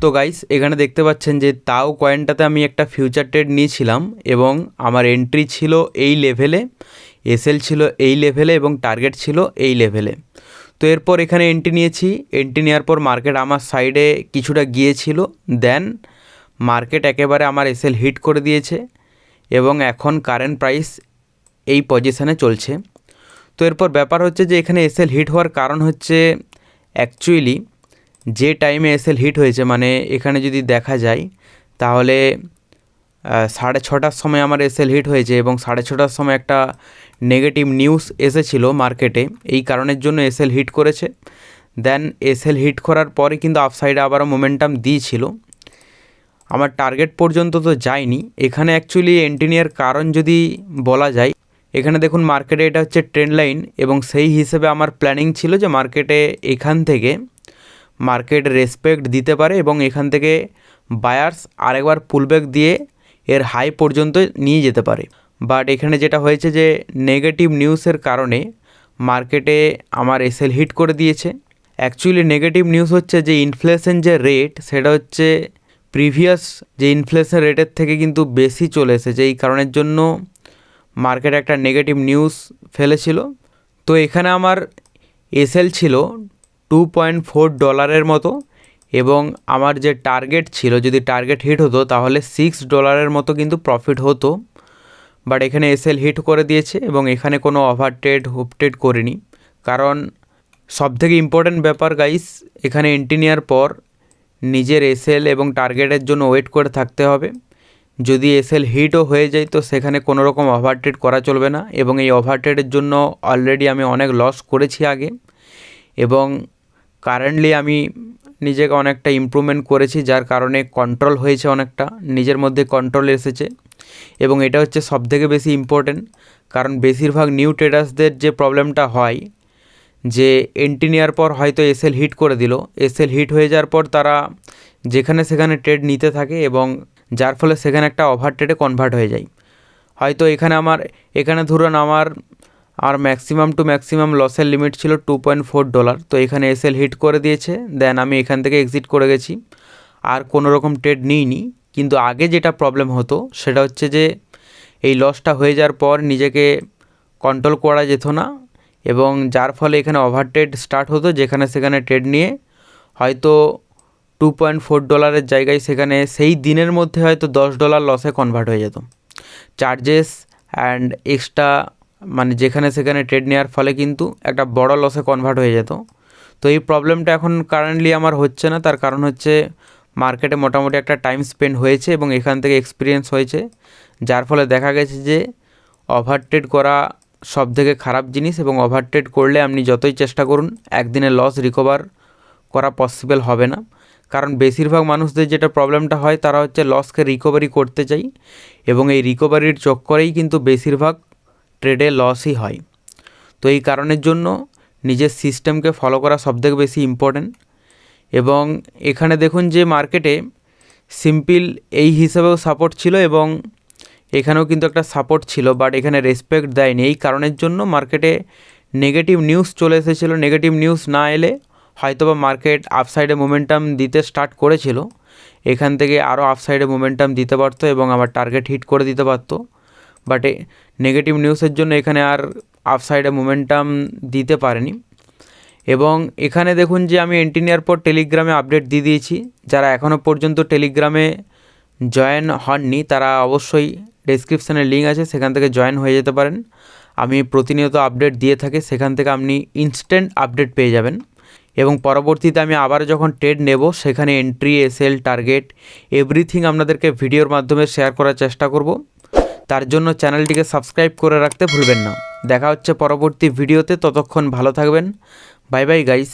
তো গাইস এখানে দেখতে পাচ্ছেন যে তাও কয়েনটাতে আমি একটা ফিউচার ট্রেড নিয়েছিলাম এবং আমার এন্ট্রি ছিল এই লেভেলে, এসএল ছিল এই লেভেলে এবং টার্গেট ছিল এই লেভেলে। তো এরপর এখানে এন্ট্রি নিয়েছি, এন্ট্রি নেওয়ার পর মার্কেট আমার সাইডে কিছুটা গিয়েছিল, দেন মার্কেট একেবারে আমার এসএল হিট করে দিয়েছে এবং এখন কারেন্ট প্রাইস এই পজিশানে চলছে। তো এরপর ব্যাপার হচ্ছে যে এখানে এসএল হিট হওয়ার কারণ হচ্ছে অ্যাকচুয়ালি যে টাইমে এসএল হিট হয়েছে, মানে এখানে যদি দেখা যায় তাহলে 6:30টার সময় আমার এসএল হিট হয়েছে এবং 6:30টার সময় একটা নেগেটিভ নিউজ এসেছিল মার্কেটে, এই কারণের জন্য এসএল হিট করেছে। দেন এসএল হিট করার পরে কিন্তু আপসাইডে আবারও মোমেন্টাম দিয়েছিল, আমার টার্গেট পর্যন্ত তো যায়নি। এখানে অ্যাকচুয়ালি এন্ট্রি নেওয়ার কারণ যদি বলা যায়, এখানে দেখুন মার্কেটে এটা হচ্ছে ট্রেন্ড লাইন এবং সেই হিসেবে আমার প্ল্যানিং ছিল যে মার্কেটে এখান থেকে মার্কেট রেসপেক্ট দিতে পারে এবং এখান থেকে বায়ার্স আরেকবার পুলব্যাক দিয়ে এর হাই পর্যন্ত নিয়ে যেতে পারে। বাট এখানে যেটা হয়েছে যে নেগেটিভ নিউজের কারণে মার্কেটে আমার এসএল হিট করে দিয়েছে। অ্যাকচুয়ালি নেগেটিভ নিউজ হচ্ছে যে ইনফ্লেশন যে রেট সেটা হচ্ছে প্রিভিয়াস যে ইনফ্লেশন রেটের থেকে কিন্তু বেশি চলে এসেছে, এই কারণের জন্য মার্কেট একটা নেগেটিভ নিউজ ফেলেছিল। তো এখানে আমার এসএল ছিল $2.4 মতো এবং আমার যে টার্গেট ছিল, যদি টার্গেট হিট হতো তাহলে $6 মতো কিন্তু প্রফিট হতো। বাট এখানে এসএল হিট করে দিয়েছে এবং এখানে কোনো ওভার ট্রেড হুপ ট্রেড করিনি, কারণ সবথেকে ইম্পর্ট্যান্ট ব্যাপার গাইস, এখানে এন্ট্রি নেওয়ার পর নিজের এসএল এবং টার্গেটের জন্য ওয়েট করে থাকতে হবে। যদি এসএল হিটও হয়ে যায় তো সেখানে কোনো রকম ওভার ট্রেড করা চলবে না এবং এই ওভার ট্রেডের জন্য অলরেডি আমি অনেক লস করেছি আগে এবং কারেন্টলি আমি নিজেকে অনেকটা ইমপ্রুভমেন্ট করেছি, যার কারণে কন্ট্রোল হয়েছে, অনেকটা নিজের মধ্যে কন্ট্রোল এসেছে এবং এটা হচ্ছে সবথেকে বেশি ইম্পর্টেন্ট। কারণ বেশিরভাগ নিউ ট্রেডার্সদের যে প্রবলেমটা হয় যে এন্ট্রি নেওয়ার পর হয়তো এসএল হিট করে দিল, এসএল হিট হয়ে যাওয়ার পর তারা যেখানে সেখানে ট্রেড নিতে থাকে এবং যার ফলে সেখানে একটা ওভার ট্রেডে কনভার্ট হয়ে যায়। হয়তো এখানে ধরুন আমার ম্যাক্সিমাম টু ম্যাক্সিমাম লসের লিমিট ছিল $2.4, তো এখানে এসএল হিট করে দিয়েছে, দেন আমি এখান থেকে এক্সিট করে গেছি, আর কোনো রকম ট্রেড নিইনি। কিন্তু আগে যেটা প্রবলেম হতো সেটা হচ্ছে যে এই লসটা হয়ে যাওয়ার পর নিজেকে কন্ট্রোল করা যেত না এবং যার ফলে এখানে ওভার ট্রেড স্টার্ট হতো, যেখানে সেখানে ট্রেড নিয়ে হয়তো $2.4 জায়গায় সেখানে সেই দিনের মধ্যে হয়তো $10 লসে কনভার্ট হয়ে যেত। চার্জেস অ্যান্ড এক্সট্রা মানে যেখানে সেখানে ট্রেড নেওয়ার ফলে কিন্তু একটা বড় লসে কনভার্ট হয়ে যেত। তো এই প্রবলেমটা এখন কারেন্টলি আমার হচ্ছে না, তার কারণ হচ্ছে মার্কেটে মোটামুটি একটা টাইম স্পেন্ড হয়েছে এবং এখান থেকে এক্সপিরিয়েন্স হয়েছে, যার ফলে দেখা গেছে যে ওভার ট্রেড করা সবথেকে খারাপ জিনিস এবং ওভার ট্রেড করলে আপনি যতই চেষ্টা করুন একদিনে লস রিকভার করা পসিবল হবে না। কারণ বেশিরভাগ মানুষদের যেটা প্রবলেমটা হয় তারা হচ্ছে লসকে রিকভারি করতে চাই এবং এই রিকভারির চক্করেই কিন্তু বেশিরভাগ ট্রেডে লসই হয়। তো এই কারণের জন্য নিজের সিস্টেমকে ফলো করা সবথেকে বেশি ইম্পর্ট্যান্ট। এবং এখানে দেখুন যে মার্কেটে সিম্পল এই হিসাবেও সাপোর্ট ছিল এবং এখানেও কিন্তু একটা সাপোর্ট ছিল, বাট এখানে রেসপেক্ট দেয়নি, এই কারণের জন্য মার্কেটে নেগেটিভ নিউজ চলে এসেছিলো। নেগেটিভ নিউজ না এলে হয়তোবা মার্কেট আপসাইডে মোমেন্টাম দিতে স্টার্ট করেছিল, এখান থেকে আরও আপসাইডে মোমেন্টাম দিতে পারতো এবং আমার টার্গেট হিট করে দিতে পারতো। বাট নেগেটিভ নিউজের জন্য এখানে আর আপসাইডে মোমেন্টাম দিতে পারেনি। এবং এখানে দেখুন যে আমি এন্ট্রি নেওয়ার পর টেলিগ্রামে আপডেট দিয়ে দিয়েছি, যারা এখনও পর্যন্ত টেলিগ্রামে জয়েন হননি তারা অবশ্যই ডেসক্রিপশানে লিঙ্ক আছে, সেখান থেকে জয়েন হয়ে যেতে পারেন। আমি প্রতিনিয়ত আপডেট দিয়ে থাকি, সেখান থেকে আপনি ইনস্ট্যান্ট আপডেট পেয়ে যাবেন এবং পরবর্তীতে আমি আবার যখন ট্রেড নেব সেখানে এন্ট্রি, এসএল, টার্গেট এভরিথিং আপনাদেরকে ভিডিওর মাধ্যমে শেয়ার করার চেষ্টা করব। তার জন্য চ্যানেলটিকে সাবস্ক্রাইব করে রাখতে ভুলবেন না। দেখা হচ্ছে পরবর্তী ভিডিওতে, ততক্ষণ ভালো থাকবেন। Bye bye guys.